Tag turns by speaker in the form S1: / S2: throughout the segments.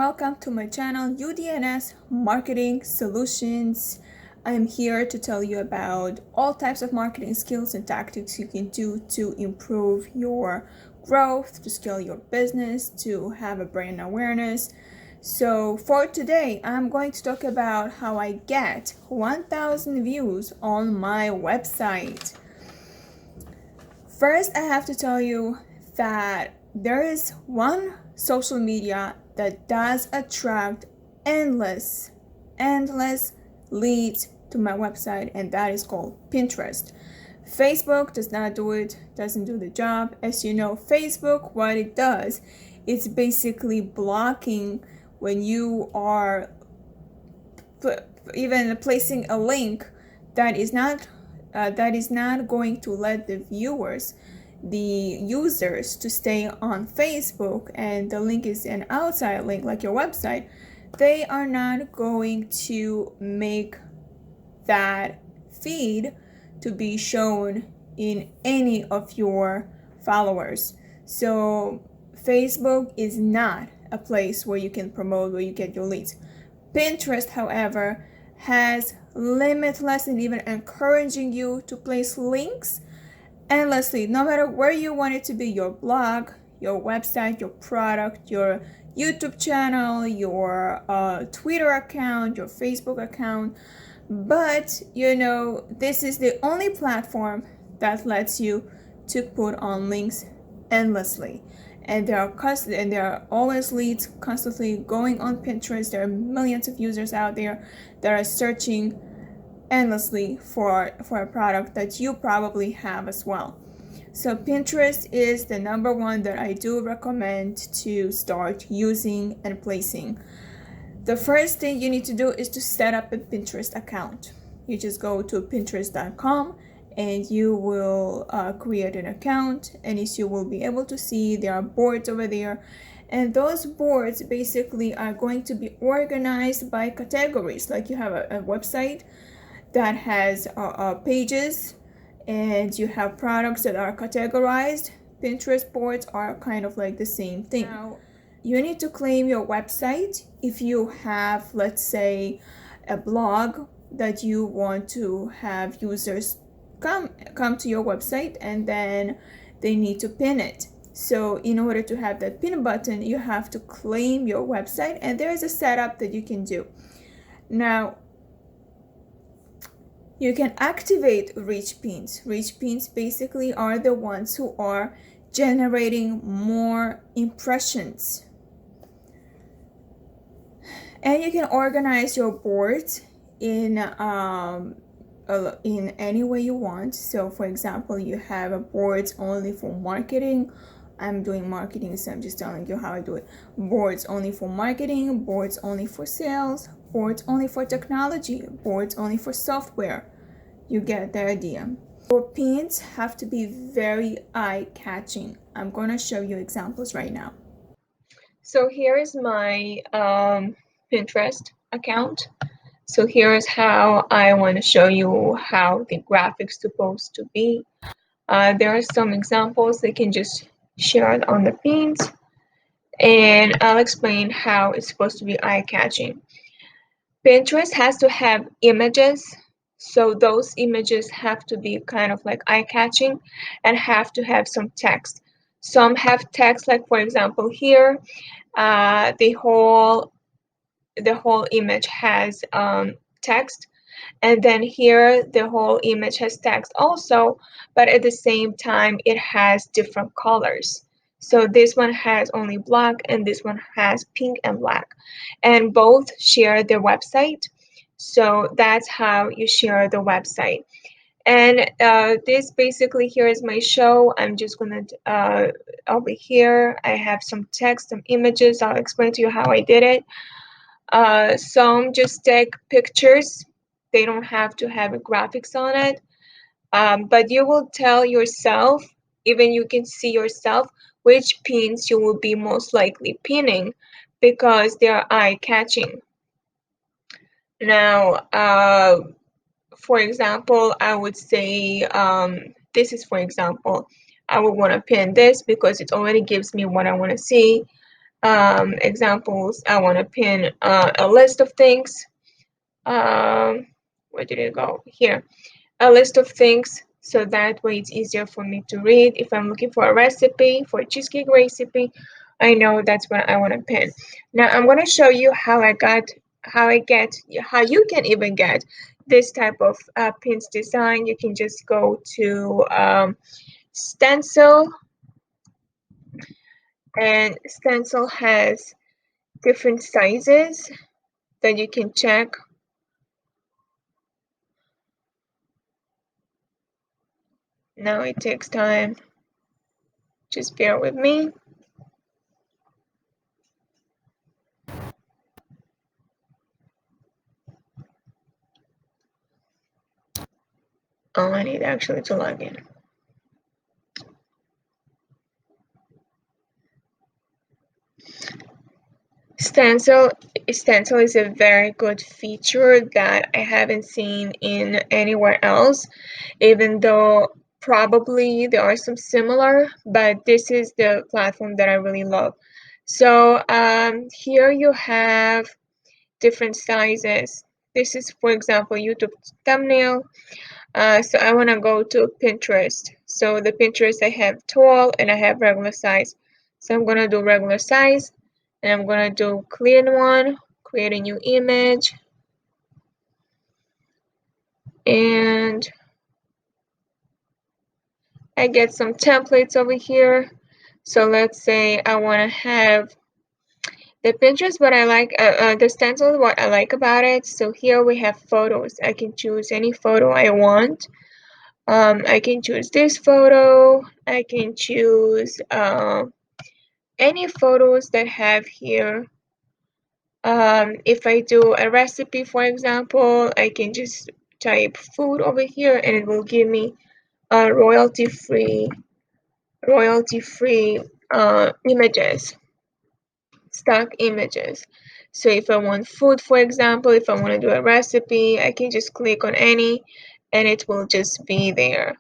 S1: welcome to my channel UDN'S Marketing Solutions. I'm here to tell you about all types of marketing skills and tactics you can do to improve your growth, to scale your business, to have a brand awareness. So for today, I'm going to talk about how I get 1,000 views on my website. First, I have to tell you that there is one social media that does attract endless leads to my website, and that is called Pinterest. Facebook does not do it, doesn't do the job. As you know, Facebook, what it does, it's basically blocking when you are even placing a link that is not going to let the viewers, the users, to stay on Facebook, and the link is an outside link like your website. They are not going to make that feed to be shown in any of your followers. So Facebook is not a place where you can promote, where you get your leads. Pinterest, however, has limitless and even encouraging you to place links endlessly, no matter where you want it to be, your blog, your website, your product, your YouTube channel, your Twitter account, your Facebook account. But you know, this is the only platform that lets you to put on links endlessly. And there are always leads constantly going on Pinterest. There are millions of users out there that are searching endlessly for a product that you probably have as well. So Pinterest is the number one that I do recommend to start using and placing. The first thing you need to do is to set up a Pinterest account. You just go to pinterest.com and you will create an account, and as you will be able to see, there are boards over there, and those boards basically are going to be organized by categories. Like you have a website that has pages, and you have products that are categorized. Pinterest boards are kind of like the same thing. Now, you need to claim your website if you have, let's say, a blog that you want to have users come to your website, and then they need to pin it. So in order to have that pin button, you have to claim your website, and there is a setup that you can do. Now, you can activate rich pins. Rich pins basically are the ones who are generating more impressions. And you can organize your boards in any way you want. So for example, you have a boards only for marketing. I'm doing marketing, so I'm just telling you how I do it. Boards only for marketing, boards only for sales, boards only for technology, boards only for software. You get the idea. Your pins have to be very eye-catching. I'm going to show you examples right now. So here is my Pinterest account. So here is how I want to show you how the graphics supposed to be. There are some examples. They can just share it on the pins, and I'll explain how it's supposed to be eye-catching. Pinterest has to have images, so those images have to be kind of like eye-catching and have to have some text. Some have text, like for example here, the whole image has text, and then here the whole image has text also, but at the same time it has different colors. So this one has only black, and this one has pink and black, and both share their website. So that's how you share the website. And this basically, here is my show. I'm just gonna over here I have some text, some images. I'll explain to you how I did it. Some just take pictures. They don't have to have a graphics on it, but you will tell yourself, even you can see yourself, which pins you will be most likely pinning because they are eye-catching. Now, for example, I would say this is, for example, I would want to pin this because it already gives me what I want to see. examples. I want to pin a list of things. Where did it go? Here. A list of things, so that way it's easier for me to read. If I'm looking for a recipe, for a cheesecake recipe, I know that's what I want to pin. Now I'm going to show you how you can even get this type of pins design. You can just go to Stencil, and Stencil has different sizes that you can check. Now it takes time. Just bear with me. Oh, I need actually to log in. Stencil is a very good feature that I haven't seen in anywhere else, even though probably there are some similar, but this is the platform that I really love. So here you have different sizes. This is, for example, YouTube thumbnail. So I want to go to Pinterest. So the Pinterest, I have tall and I have regular size. So I'm going to do regular size, and I'm going to do clean one, create a new image, and I get some templates over here. So let's say I want to have the Pinterest, what I like, the stencil, what I like about it. So here we have photos. I can choose any photo I want. I can choose this photo. I can choose any photos that have here. If I do a recipe, for example, I can just type food over here and it will give me royalty-free images, stock images. So if I want food, for example, if I want to do a recipe, I can just click on any and it will just be there.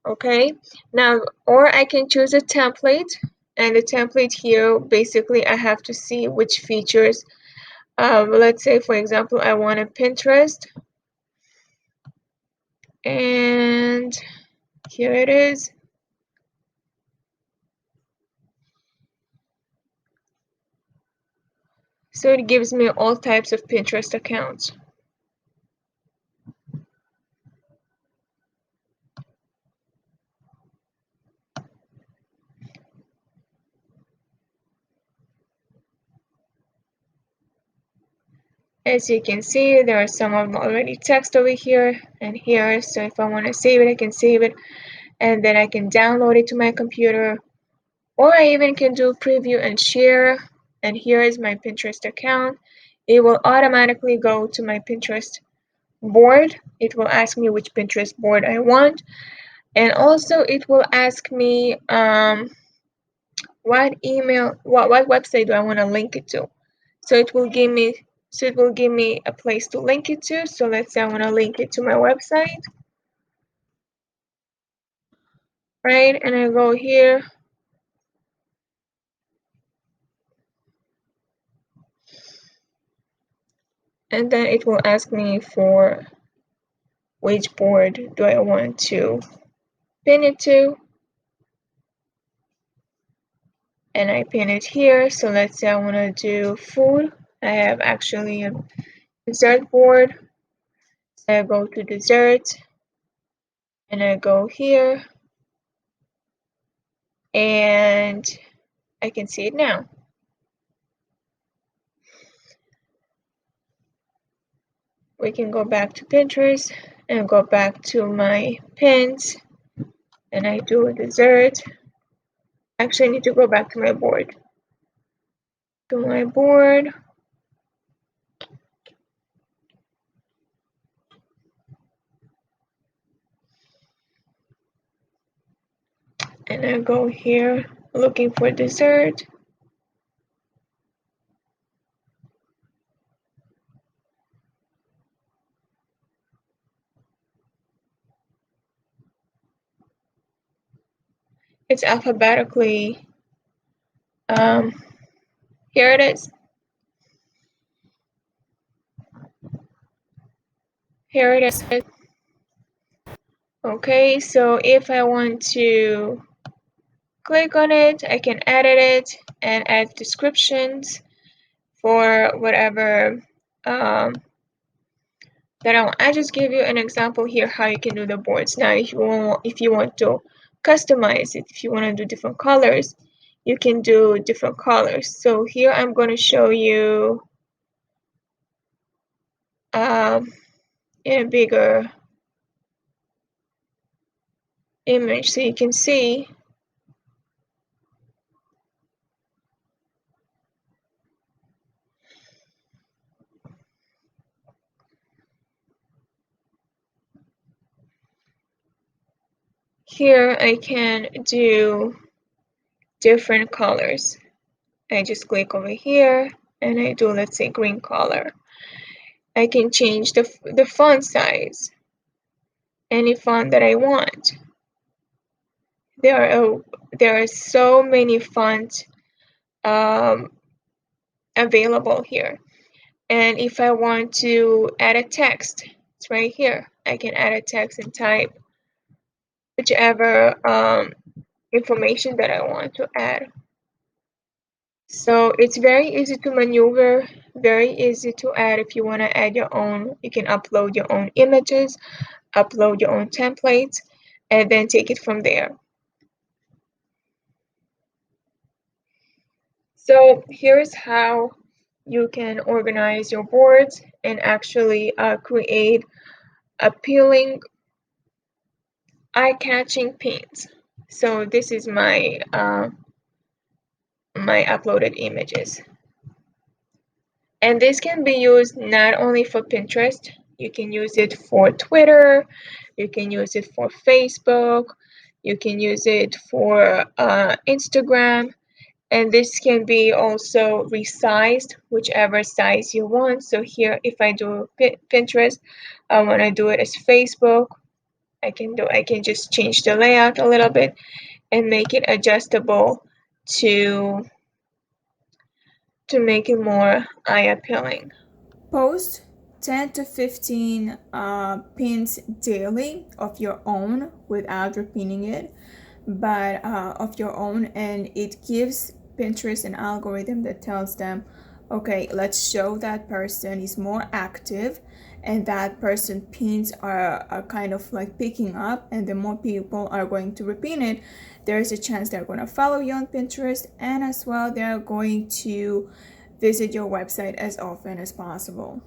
S1: Okay, now, or I can choose a template, and the template here, basically I have to see which features. Let's say, for example, I want a Pinterest, and here it is. So it gives me all types of Pinterest accounts. As you can see, there are some of them already text over here and here. So if I want to save it, I can save it, and then I can download it to my computer, or I even can do preview and share. And here is my Pinterest account. It will automatically go to my Pinterest board. It will ask me which Pinterest board I want, and also it will ask me what website do I want to link it to. So it will give me a place to link it to. So let's say I want to link it to my website, right? And I go here, and then it will ask me for which board do I want to pin it to, and I pin it here. So let's say I want to do food. I have actually a dessert board. So I go to dessert, and I go here, and I can see it now. We can go back to Pinterest and go back to my pins, and I do a dessert. Actually, I need to go back to my board. To my board. And I go here looking for dessert. It's alphabetically Here it is. Here it is. Okay, so if I want to click on it, I can edit it and add descriptions for whatever that I want. I just give you an example here how you can do the boards. Now, if you want to customize it, if you want to do different colors, you can do different colors. So here I'm going to show you in a bigger image so you can see. Here I can do different colors. I just click over here and I do, let's say, green color. I can change the font size, any font that I want. There are so many fonts available here. And if I want to add a text, it's right here. I can add a text and type whichever information that I want to add. So it's very easy to maneuver, very easy to add. If you want to add your own, you can upload your own images, upload your own templates, and then take it from there. So here's how you can organize your boards and actually create appealing, eye-catching pins. So this is my my uploaded images. And this can be used not only for Pinterest, you can use it for Twitter, you can use it for Facebook, you can use it for Instagram, and this can be also resized, whichever size you want. So here, if I do Pinterest, when I do it as Facebook, I can just change the layout a little bit and make it adjustable to make it more eye appealing. Post 10 to 15 pins daily of your own without repeating it, but of your own, and it gives Pinterest an algorithm that tells them, okay, let's show that person is more active and that person pins are kind of like picking up, and the more people are going to repeat it, there's a chance they're going to follow you on Pinterest, and as well they're going to visit your website as often as possible.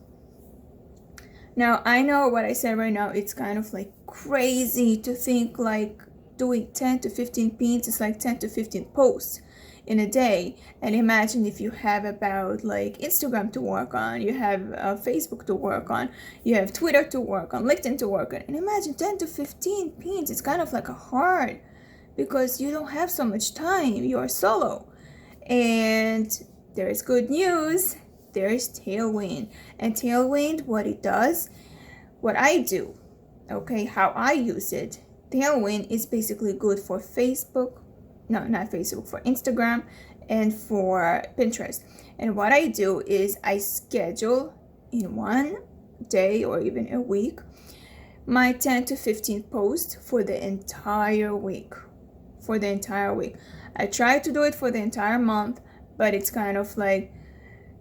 S1: Now, I know what I said right now, it's kind of like crazy to think like doing 10 to 15 pins is like 10 to 15 posts in a day. And imagine if you have about like Instagram to work on, you have Facebook to work on, you have Twitter to work on, LinkedIn to work on, and imagine 10 to 15 pins. It's kind of like a hard, because you don't have so much time, you are solo. And there's good news, there's Tailwind. And Tailwind, what it does, what I do, okay, how I use it, Tailwind is basically good for Facebook, no, not Facebook, for Instagram and for Pinterest. And what I do is I schedule in one day or even a week my 10 to 15 posts for the entire week. I try to do it for the entire month, but it's kind of like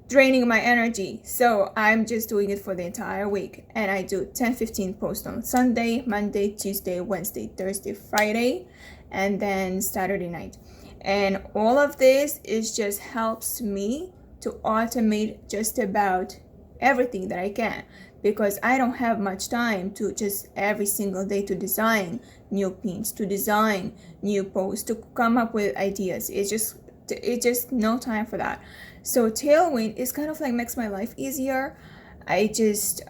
S1: draining my energy. So I'm just doing it for the entire week. And I do 10-15 posts on Sunday, Monday, Tuesday, Wednesday, Thursday, Friday, and then Saturday night. And all of this is just helps me to automate just about everything that I can, because I don't have much time to just every single day to design new pins, to design new posts, to come up with ideas. It's just no time for that. So Tailwind is kind of like makes my life easier. I just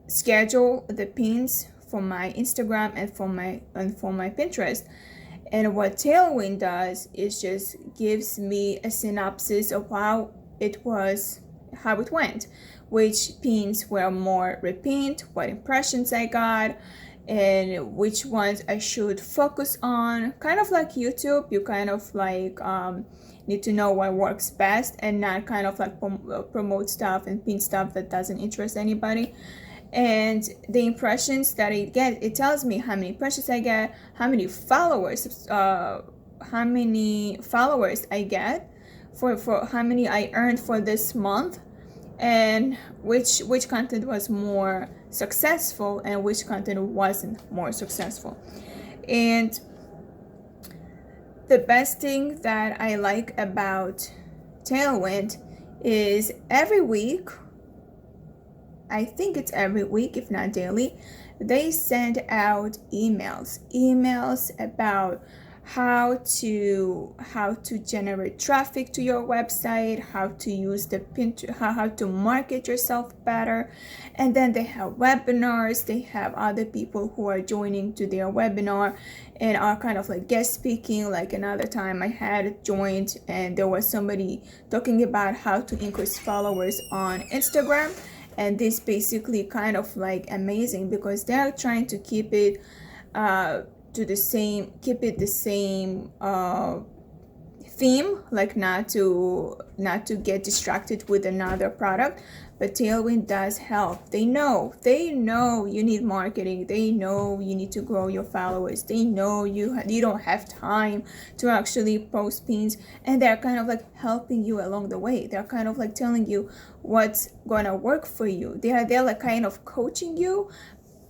S1: schedule the pins for my Instagram and for my Pinterest. And what Tailwind does is just gives me a synopsis of how it went, which pins were more repeat, what impressions I got, and which ones I should focus on. Kind of like YouTube, you kind of like need to know what works best and not kind of like promote stuff and pin stuff that doesn't interest anybody. And the impressions that I get, it tells me how many impressions I get, how many followers I get, for how many I earned for this month, and which content was more successful and which content wasn't more successful. And the best thing that I like about Tailwind is every week, I think it's every week, if not daily, they send out emails about how to generate traffic to your website, how to use the Pinterest, how to market yourself better. And then they have webinars. They have other people who are joining to their webinar and are kind of like guest speaking. Like another time I had joined and there was somebody talking about how to increase followers on Instagram. And this basically kind of like amazing because they're trying to keep it the same theme, like not to get distracted with another product. But Tailwind does help. They know you need marketing. They know you need to grow your followers. They know you don't have time to actually post pins, and they're kind of like helping you along the way. They're kind of like telling you what's gonna work for you. They're like kind of coaching you,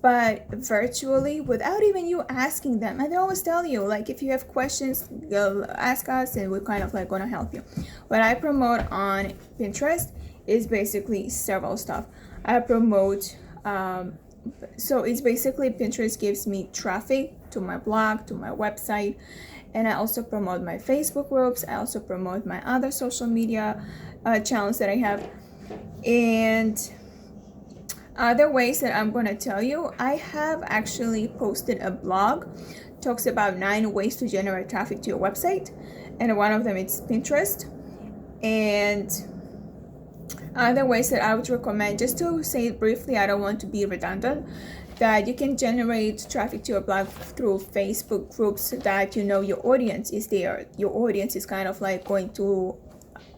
S1: but virtually, without even you asking them. And they always tell you, like, if you have questions, ask us and we're kind of like gonna help you. What I promote on Pinterest is basically several stuff. I promote, so it's basically Pinterest gives me traffic to my blog, to my website, and I also promote my Facebook groups. I also promote my other social media channels that I have. And other ways that I'm going to tell you, I have actually posted a blog, talks about 9 ways to generate traffic to your website, and one of them is Pinterest. And other ways that I would recommend, just to say it briefly, I don't want to be redundant, that you can generate traffic to your blog through Facebook groups that you know your audience is there. Your audience is kind of like going to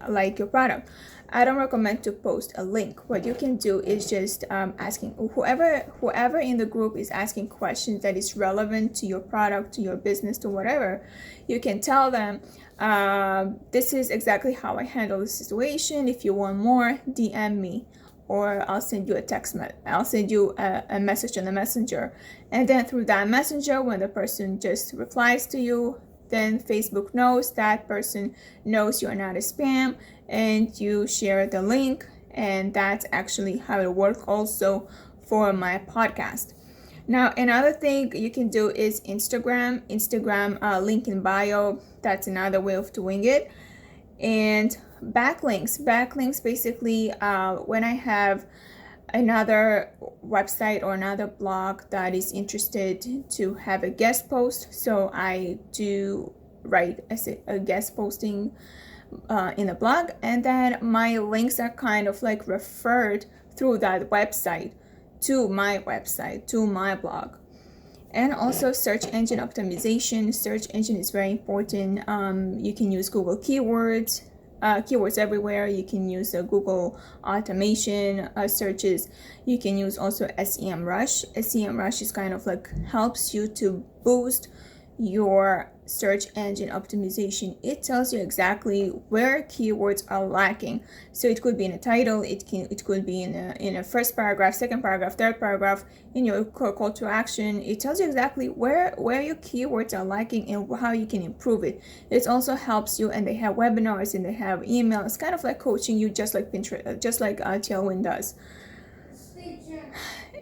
S1: like your product. I don't recommend to post a link. What you can do is just asking whoever in the group is asking questions that is relevant to your product, to your business, to whatever. You can tell them, this is exactly how I handle the situation. If you want more, DM me, or I'll send you a text. I'll send you a message on the messenger, and then through that messenger, when the person just replies to you, then Facebook knows that person knows you're not a spam, and you share the link. And that's actually how it works also for my podcast. Now, another thing you can do is Instagram link in bio. That's another way of doing it. And backlinks basically, when I have another website or another blog that is interested to have a guest post, so I do write a guest posting in the blog, and then my links are kind of like referred through that website to my blog. And also search engine optimization. Search engine is very important. You can use Google keywords everywhere. You can use Google automation searches. You can use also SEMrush. SEMrush is kind of like helps you to boost your search engine optimization. It tells you exactly where keywords are lacking. So it could be in a title, it could be in a first paragraph, second paragraph, third paragraph, in your call to action. It tells you exactly where your keywords are lacking and how you can improve it. It also helps you, and they have webinars and they have emails, kind of like coaching you, just like Pinterest, just like Tailwind does.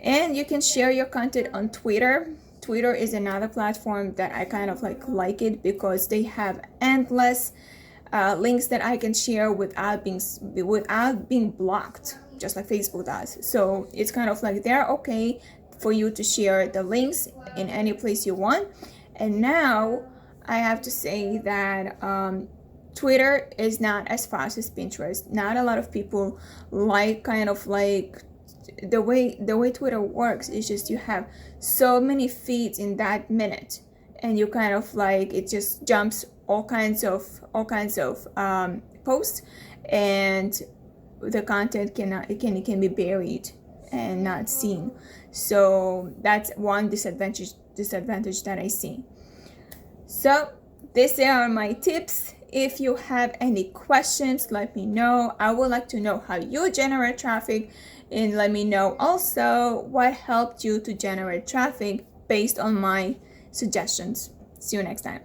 S1: And you can share your content on Twitter. Twitter is another platform that I kind of like it because they have endless links that I can share without being blocked, just like Facebook does. So it's kind of like they're okay for you to share the links in any place you want. And now I have to say that Twitter is not as fast as Pinterest. Not a lot of people like the way Twitter works is just you have so many feeds in that minute, and you kind of like, it just jumps all kinds of posts, and the content can be buried and not seen. So that's one disadvantage that I see. So these are my tips. If you have any questions, let me know. I would like to know how you generate traffic, and let me know also what helped you to generate traffic based on my suggestions. See you next time.